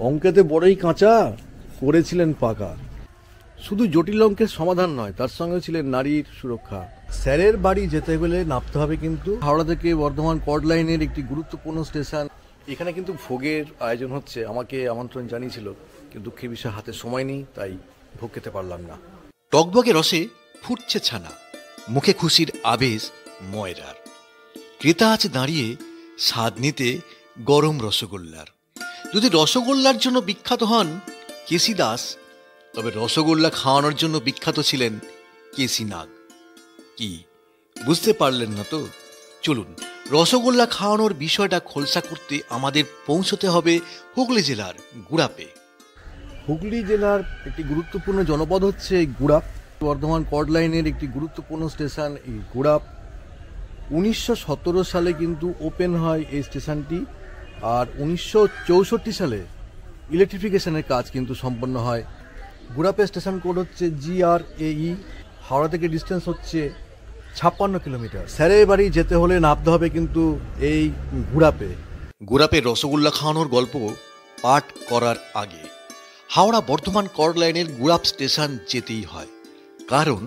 অঙ্কেতে বড়ই কাঁচা, করেছিলেন পাকা। শুধু জটিল অঙ্কের সমাধান নয়, তার সঙ্গে ছিলেন নারীর সুরক্ষা। স্যারের বাড়ি যেতে গেলে নামতে হবে কিন্তু হাওড়া থেকে বর্ধমান কর্ড লাইনের একটি গুরুত্বপূর্ণ স্টেশন। এখানে কিন্তু ভোগের আয়োজন হচ্ছে, আমাকে আমন্ত্রণ জানিয়েছিল, কিন্তু দুঃখের বিষয় হাতে সময় নেই, তাই ভোগ খেতে পারলাম না। টকবগে রসে ফুটছে ছানা, মুখে খুশির আবেশ ময়রার। ক্রেতা আছে দাঁড়িয়ে স্বাদ নিতে গরম রসগোল্লার। যদি রসগোল্লার জন্য বিখ্যাত হন কেসি দাস, তবে রসগোল্লা খাওয়ানোর জন্য বিখ্যাত ছিলেন কেসি নাগ। কি বুঝতে পারলেন না তো? চলুন রসগোল্লা খাওয়ানোর বিষয়টা খোলসা করতে আমাদের পৌঁছতে হবে হুগলি জেলার গুড়াপে। হুগলি জেলার একটি গুরুত্বপূর্ণ জনপদ হচ্ছে এই গুড়াপ। বর্ধমান কর্ড লাইনের একটি গুরুত্বপূর্ণ স্টেশন এই গুড়াপ। 1917 সালে কিন্তু ওপেন হয় এই স্টেশনটি, আর 1964 সালে ইলেকট্রিফিকেশনের কাজ কিন্তু সম্পন্ন হয়। গুড়াপের স্টেশন কোড হচ্ছে GRAE। হাওড়া থেকে ডিস্টেন্স হচ্ছে 56 কিলোমিটার। স্যারের বাড়ি যেতে হলে নামতে হবে কিন্তু এই গুড়াপে। গুড়াপের রসগোল্লা খাওয়ানোর গল্প পাঠ করার আগে হাওড়া বর্ধমান কর্ড লাইনের গুড়াপ স্টেশন যেতেই হয়, কারণ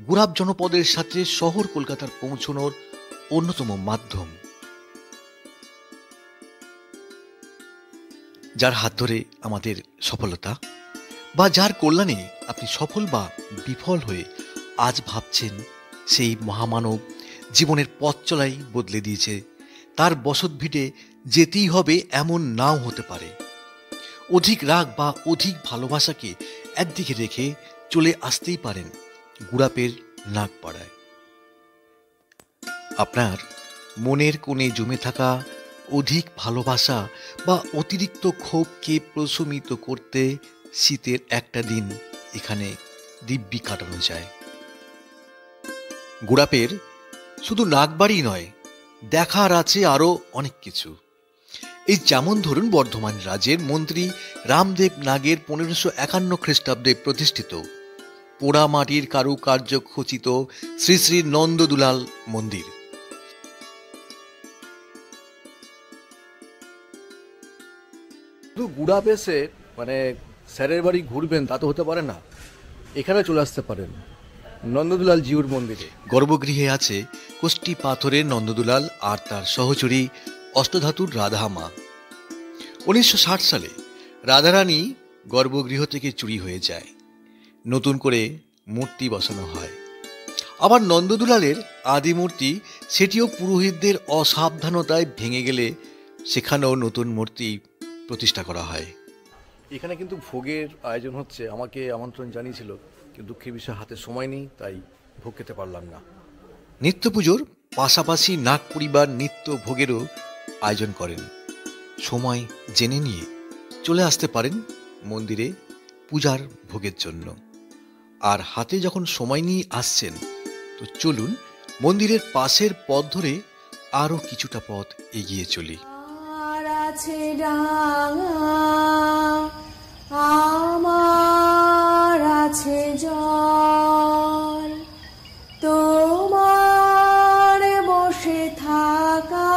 গুড়াপ জনপদের সাথে শহর কলকাতার পৌঁছানোর অন্যতম মাধ্যম। যার হাত ধরে আমাদের সফলতা, বা যার কল্যাণে আপনি সফল বা বিফল হয়ে আজ ভাবছেন সেই মহামানব জীবনের পথ চলাই বদলে দিয়েছে, তার বসত ভিটে যেতেই হবে এমন নাও হতে পারে। অধিক রাগ বা অধিক ভালোবাসাকে একদিকে রেখে চলে আসতেই পারেন গুড়াপের নাগপাড়ায়। আপনার মনের কোণে জমে থাকা অধিক ভালোবাসা বা অতিরিক্ত ক্ষোভকে প্রশমিত করতে শীতের একটা দিন এখানে দিব্যি কাটানো যায়। গুড়াপের শুধু নাগবাড়ি নয়, দেখার আছে আরও অনেক কিছু। এই যেমন ধরুন বর্ধমান রাজের মন্ত্রী রামদেব নাগের 1551 খ্রিস্টাব্দে প্রতিষ্ঠিত পোড়ামাটির কারুকার্য খচিত শ্রী শ্রী নন্দদুলাল মন্দির। শুধু গুড়াপ এসে স্যারের বাড়ি ঘুরবেন তা তো হতে পারে না, এখানে চলে আসতে পারেন নন্দদুলাল জিউর মন্দিরে। গর্ভগৃহে আছে কোষ্টি পাথরের নন্দদুলাল আর তার সহচরী অষ্টধাতুর রাধা মা। 1960 সালে রাধারানী গর্ভগৃহ থেকে চুরি হয়ে যায়, নতুন করে মূর্তি বসানো হয়। আবার নন্দদুলালের আদি মূর্তি, সেটিও পুরোহিতদের অসাবধানতায় ভেঙে গেলে সেখানেও নতুন মূর্তি প্রতিষ্ঠা করা হয়। এখানে কিন্তু ভোগের আয়োজন হচ্ছে, আমাকে আমন্ত্রণ জানিয়েছিল, কিন্তু দুঃখের বিষয় হাতে সময় নেই, তাই ভোগ খেতে পারলাম না। নিত্য পুজোর পাশাপাশি নাগ পরিবার নিত্য ভোগেরও আয়োজন করেন। সময় জেনে নিয়ে চলে আসতে পারেন মন্দিরে পূজার ভোগের জন্য। আর হাতে যখন সময় নিয়ে আসছেন, তো চলুন মন্দিরের পাশের পথ ধরে আরও কিছুটা পথ এগিয়ে চলি। আমার আছে জল, তোমার বসে থাকা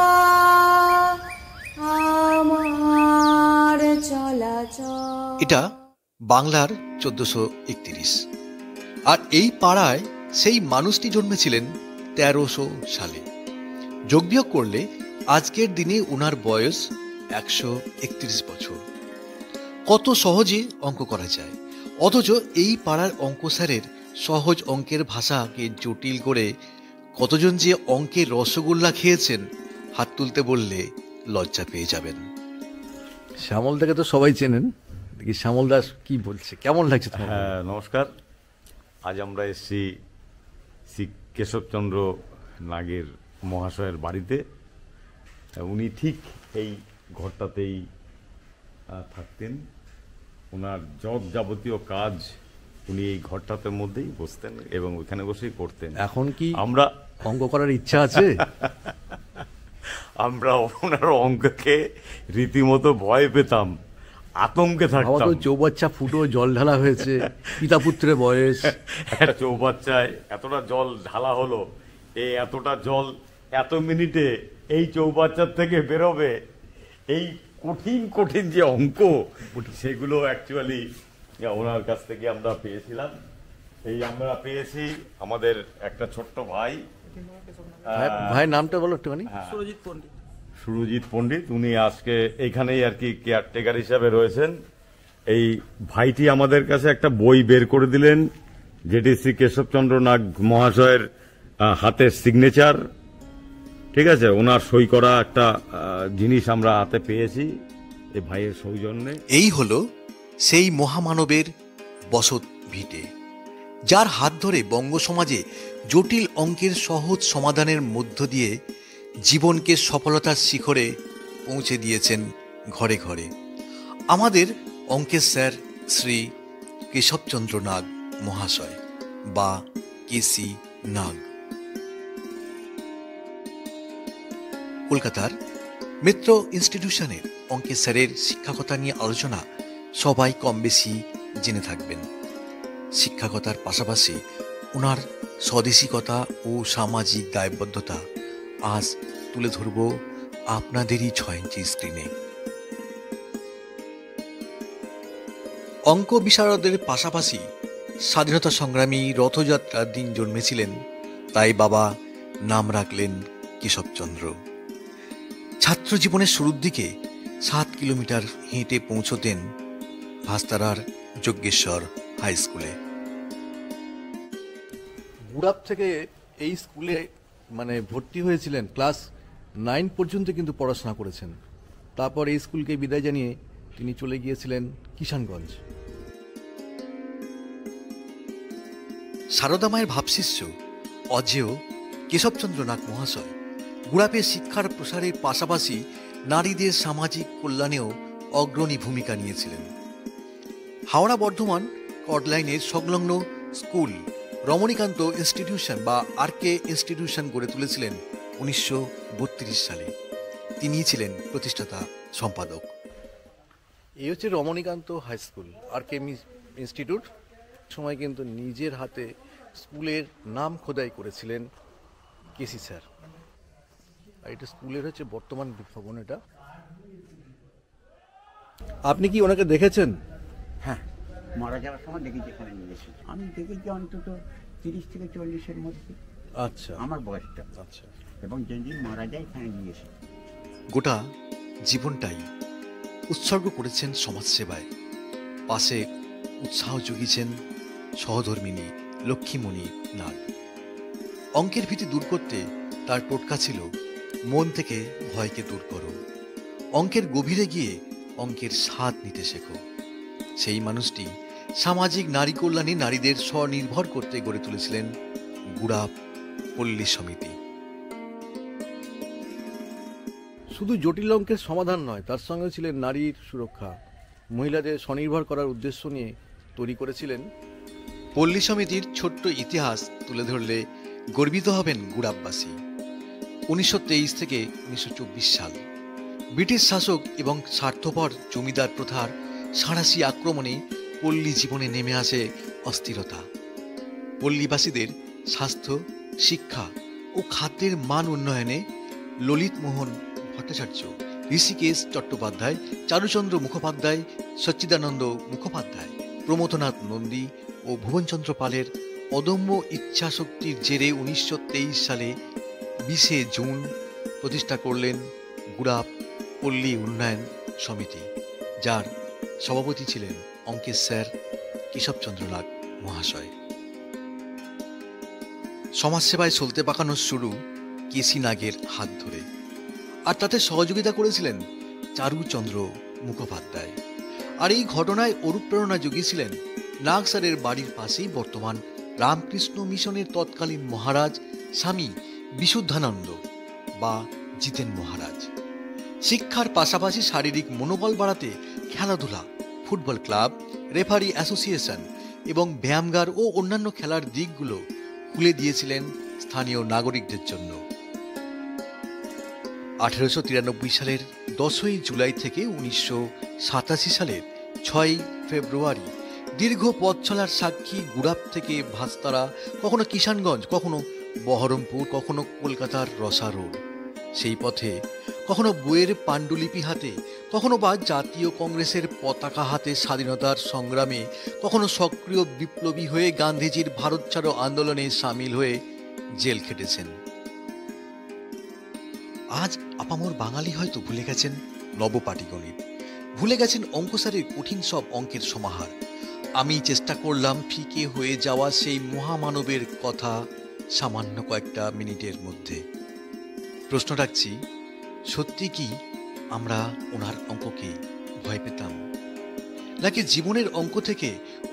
আমার চলাচল। এটা বাংলার 1431। আর এই পাড়ায় সেই মানুষটি জন্মেছিলেন 1300 সালে। যোগ বিয়োগ করলে আজকের দিনে ওনার বয়স 131 বছর। কত সহজে অঙ্ক করা যায়, অথচ এই পাড়ার অঙ্ক স্যারের সহজ অঙ্কের ভাষাকে জটিল করে কতজন যে অঙ্কের রসগোল্লা খেয়েছেন, হাত তুলতে বললে লজ্জা পেয়ে যাবেন। শ্যামল দাকে তো সবাই চেনেন, দেখি শ্যামল দাস কি বলছে, কেমন লাগছে? হ্যাঁ, নমস্কার। আজ আমরা এসেছি শ্রী কেশবচন্দ্র নাগের মহাশয়ের বাড়িতে। উনি ঠিক এই ঘরটাতেই থাকতেন। ওনার যাবতীয় কাজ উনি এই ঘরটাতে মধ্যেই বসতেন এবং ওইখানে বসেই করতেন। এখন কি আমরা অঙ্ক করার ইচ্ছা আছে? আমরা ওনার অঙ্ককে রীতিমতো ভয় পেতাম, আতঙ্কে থাকতাম। চৌবাচ্চা ফুটো জল ঢালা হয়েছে, পিতা পুত্রের বয়স। একটা চৌবাচ্চায় এতটা জল ঢালা হলো, এই এতটা জল এত মিনিটে এই চৌবাচ্চার থেকে বেরোবে, এই কঠিন কঠিন যে অঙ্ক সেগুলো অ্যাকচুয়ালি ওনার কাছ থেকে আমরা পেয়েছিলাম। এই আমরা পেয়েছি আমাদের একটা ছোট্ট ভাই, ভাই নামটা বলো একটুখানি। সুরজিৎ পণ্ডিত, উনি আজকে এখানেই আর কি কেয়ারটেকার হিসাবে রয়েছেন। এই ভাইটি আমাদের কাছে একটা বই বের করে দিলেন, যেটি শ্রী কেশবচন্দ্র নাগ মহাশয়ের হাতের সিগনেচার, ঠিক আছে, ওনার সই করা একটা জিনিস আমরা হাতে পেয়েছি এই ভাইয়ের সৌজন্যে। এই হলো সেই মহামানবের বসত ভিটে, যার হাত ধরে বঙ্গ সমাজে জটিল অঙ্কের সহজ সমাধানের মধ্য দিয়ে জীবনকে সফলতার শিখরে পৌঁছে দিয়েছেন ঘরে ঘরে আমাদের অঙ্কের স্যার শ্রী কেশবচন্দ্র নাগ মহাশয় বা কেসি নাগ। কলকাতার মিত্র ইনস্টিটিউশনের অঙ্কের স্যারের শিক্ষকতা নিয়ে আলোচনা সবাই কম বেশি জেনে থাকবেন। শিক্ষকতার পাশাপাশি ওনার স্বদেশিকতা ও সামাজিক দায়বদ্ধতা আজ তুলে ধরব আপনাদেরই 6 ইঞ্চি স্ক্রিনে। অঙ্ক বিশারদের পাশাপাশি স্বাধীনতা সংগ্রামী রথযাত্রার দিন জন্মেছিলেন, তাই বাবা নাম রাখলেন কেশবচন্দ্র। ছাত্র জীবনের শুরুর দিকে 7 কিলোমিটার হেঁটে পৌঁছতেন ভাস্তারার যজ্ঞেশ্বর হাই স্কুলে। গুড়াপ থেকে এই স্কুলে ভর্তি হয়েছিলেন, ক্লাস 9 পর্যন্ত কিন্তু পড়াশোনা করেছেন। তারপর এই স্কুলকে বিদায় জানিয়ে তিনি চলে গিয়েছিলেন কিষানগঞ্জ। সারদা মায়ের ভাবশিষ্য অজেয় কেশবচন্দ্র নাগ মহাশয় গুড়াপের শিক্ষার প্রসারের পাশাপাশি নারীদের সামাজিক কল্যাণেও অগ্রণী ভূমিকা নিয়েছিলেন। হাওড়া বর্ধমান কর্ডলাইনের সংলগ্ন স্কুল রমণীকান্ত ইনস্টিটিউশন বা আরকে ইনস্টিটিউশন গড়ে তুলেছিলেন 1932 সালে। তিনিই ছিলেন প্রতিষ্ঠাতা সম্পাদক। এই হচ্ছে রমণীকান্ত হাই স্কুল আরকে ইনস্টিটিউট। সময় কিন্তু নিজের হাতে স্কুলের নাম খোদাই করেছিলেন কেসি স্যার। আর এটা স্কুলের হচ্ছে বর্তমান ভবন। এটা আপনি কি ওনাকে দেখেছেন? হ্যাঁ, মারা যাওয়ার সময় দেখেছি, এখানে নিয়ে এসেছি। আমি দেখেছি অন্তত 30 থেকে 40-এর মধ্যে। আচ্ছা, আমার বয়সটা। আচ্ছা। এবং যেদিন মারা যায় এখানে নিয়ে এসেছি। গোটা জীবনটাই উৎসর্গ করেছেন সমাজসেবায়। পাশে উৎসাহ জুগিয়েছেন সহধর্মিনী লক্ষ্মীমণি নাগ। অঙ্কের ভীতি দূর করতে তার টোটকা ছিল মন থেকে ভয়কে দূর করো, অঙ্কের গভীরে গিয়ে অঙ্কের স্বাদ নিতে শেখো। সেই মানুষটি সামাজিক নারী কল্যাণে নারীদের স্বনির্ভর করতে গড়ে তুলেছিলেন গুড়াপ পল্লী সমিতি। শুধু জটিল অঙ্কের সমাধান নয়, তার সঙ্গে ছিলেন নারীর সুরক্ষা। মহিলাদের স্বনির্ভর করার উদ্দেশ্য নিয়ে তৈরি করেছিলেন পল্লী সমিতির ছোট্ট ইতিহাস তুলে ধরলে গর্বিত হবেন গুড়াপবাসী। 1923 থেকে 1924 সাল ব্রিটিশ শাসক এবং স্বার্থপর জমিদার প্রথার সাঁড়াশি আক্রমণে পল্লী জীবনে নেমে আসে অস্থিরতা। পল্লীবাসীদের স্বাস্থ্য, শিক্ষা ও খাদ্যের মান উন্নয়নে ললিত মোহন ভট্টাচার্য, ঋষিকেশ চট্টোপাধ্যায়, চারুচন্দ্র মুখোপাধ্যায়, সচ্চিদানন্দ মুখোপাধ্যায়, প্রমথনাথ নন্দী ও ভুবনচন্দ্র পালের অদম্য ইচ্ছাশক্তির জেরে 1923 সালে 20 জুন প্রতিষ্ঠা করলেন গুড়াপ পল্লী উন্নয়ন সমিতি, যার সভাপতি ছিলেন অঙ্কের স্যার কেশবচন্দ্র নাগ মহাশয়। সমাজসেবায় চলতে পাকানোর শুরু কেসি নাগের হাত ধরে, আর তাতে সহযোগিতা করেছিলেন চারুচন্দ্র মুখোপাধ্যায়। আর এই ঘটনায় অনুপ্রেরণা জুগিয়েছিলেন নাগ স্যারের বাড়ির পাশেই বর্তমান রামকৃষ্ণ মিশনের তৎকালীন মহারাজ স্বামী বিশুদ্ধানন্দ বা জিতেন মহারাজ। শিক্ষার পাশাপাশি শারীরিক মনোবল বাড়াতে খেলাধুলা, ফুটবল ক্লাব, রেফারি অ্যাসোসিয়েশন এবং ব্যায়ামগার ও অন্যান্য খেলার দিকগুলো খুলে দিয়েছিলেন স্থানীয় নাগরিকদের জন্য। 1893 সালের 10ই জুলাই থেকে 1987 সালের 6ই ফেব্রুয়ারি দীর্ঘ পথ চলার সাক্ষী গুড়াপ থেকে ভাস্তারা, কখনো কিষানগঞ্জ, কখনো বহরমপুর, কখনো কলকাতার রসা রোড। সেই পথে কখনো বইয়ের পাণ্ডুলিপি হাতে, কখনো বা জাতীয় কংগ্রেসের পতাকা হাতে স্বাধীনতার সংগ্রামে, কখনো সক্রিয় বিপ্লবী হয়ে গান্ধীজির ভারত ছাড়ো আন্দোলনে সামিল হয়ে জেল খেটেছেন। আজ আপামর বাঙালি হয়তো ভুলে গেছেন নবপাটিগণিত, ভুলে গেছেন অঙ্কসারের কঠিন সব অঙ্কের সমাহার। আমি চেষ্টা করলাম ফিকে হয়ে যাওয়া সেই মহামানবের কথা সামান্য কয়েকটা মিনিটের মধ্যে। প্রশ্ন রাখছি, সত্যি কি আমরা ওনার অঙ্ককে ভয় পেতাম, নাকি জীবনের অঙ্ক থেকে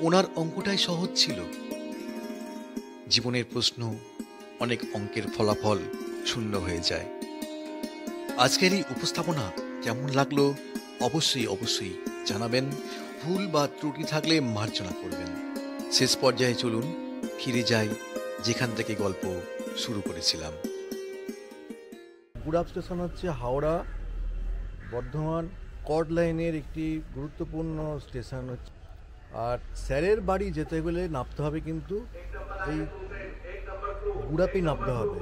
ওনার অঙ্কটাই সহজ ছিল? জীবনের প্রশ্ন, অনেক অঙ্কের ফলাফল শূন্য হয়ে যায়। আজকের এই উপস্থাপনা কেমন লাগলো অবশ্যই জানাবেন। ভুল বা ত্রুটি থাকলে মার্জনা করবেন। শেষ পর্যায়ে চলুন ফিরে যাই যেখান থেকে গল্প শুরু করেছিলাম। গুড়াপ স্টেশন হচ্ছে হাওড়া বর্ধমান কর্ড লাইনের একটি গুরুত্বপূর্ণ স্টেশন হচ্ছে। আর স্যারের বাড়ি যেতে গেলে নামতে হবে কিন্তু এই গুড়াপেই নামতে হবে।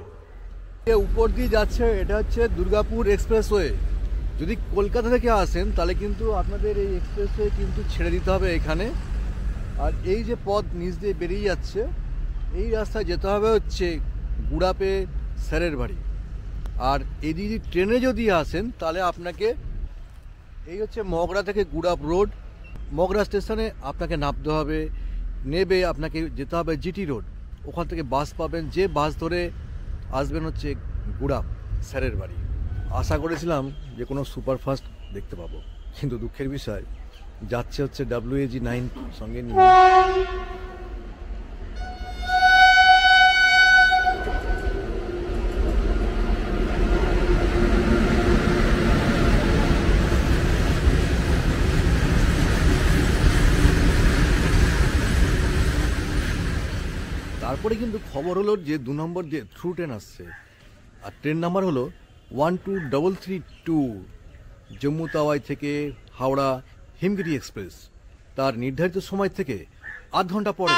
উপর দিয়ে যাচ্ছে, এটা হচ্ছে দুর্গাপুর এক্সপ্রেসওয়ে। যদি কলকাতা থেকে আসেন তাহলে কিন্তু আপনাদের এই এক্সপ্রেসওয়ে কিন্তু ছেড়ে দিতে হবে এখানে। আর এই যে পথ নিচ দিয়ে বেরিয়ে যাচ্ছে, এই রাস্তায় যেতে হবে হচ্ছে গুড়াপে স্যারের বাড়ি। আর এই যদি ট্রেনে যদি আসেন তাহলে আপনাকে এই হচ্ছে মগরা থেকে গুড়াপ রোড, মগরা স্টেশনে আপনাকে নামতে হবে। নেবে আপনাকে যেতে হবে জিটি রোড, ওখান থেকে বাস পাবেন। যে বাস ধরে আসবেন হচ্ছে গুড়াপ স্যারের বাড়ি। আশা করেছিলাম যে কোনো সুপারফাস্ট দেখতে পাবো, কিন্তু দুঃখের বিষয় যাচ্ছে হচ্ছে WAG9 সঙ্গে নিয়ে। তারপরে কিন্তু খবর হলো যে 2 নম্বর যে থ্রু ট্রেন আসছে, আর ট্রেন নাম্বার হলো 12332 জম্মু তাওয়াই থেকে হাওড়া হিমগিরি এক্সপ্রেস। তার নির্ধারিত সময় থেকে আধ ঘন্টা পরে